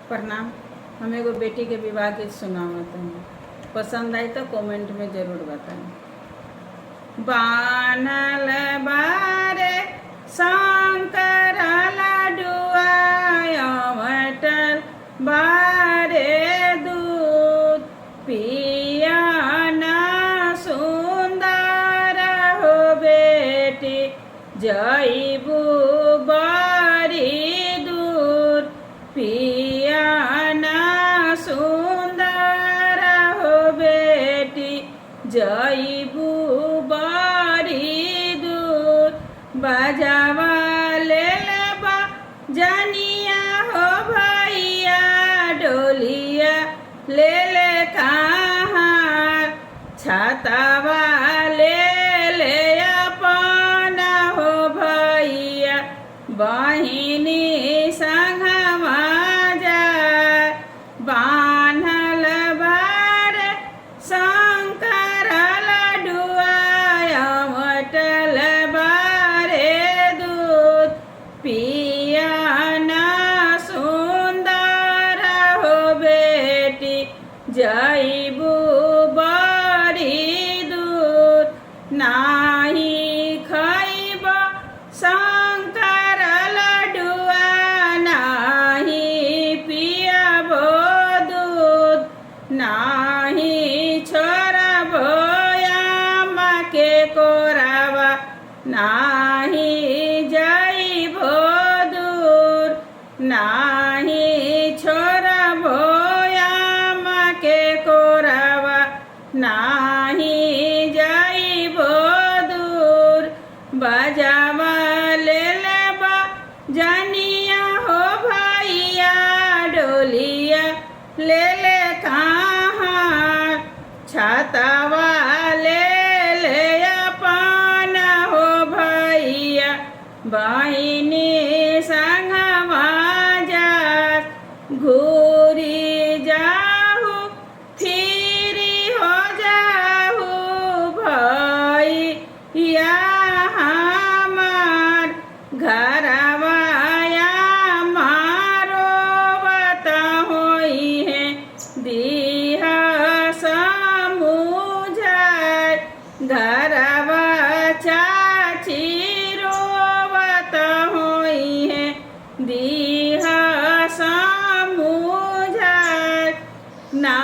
प्रणाम। हम एगो बेटी के विवाह गीत सुनावत हूँ। पसंद आई तो कमेंट में ज़रूर बताएं। बानल बारे शंकर लाडुआ अवटल बारे दूध पिया ना सुंदर हो बेटी जईबू बड़ी दूर पिया ना सुंदर हो बेटी जईबू बड़ी दूर बजावा ले बा जनिया हो भैया डोलिया ले कहाँ छातावा ले अपना हो भैया बहिनी संगवा जाए बान्हल बार शंकर लाडुआ अवटल बारे दूध पिया ना सुंदर हो बेटी जईबू बड़ी दूध नाही खैब शंकर लाडुआ नाही पियबो दूध नाही छोड़बो अम्मा के कोरावा नाही जईबो दूर नाही छोड़बो अम्मा के कोरावा नाही जईबो दूर बजावा ले बा जनिया हो भैया डोलिया ले कहाँ छातावा ले अपना हो भैया बहिनी संगवा जात घूरी जाहू फिरी हो जाहू भैया हमार घरवाया मारो बता होई है दिहा समूझाय घरवा चाची रोवत होई है दिहा समूझाय ना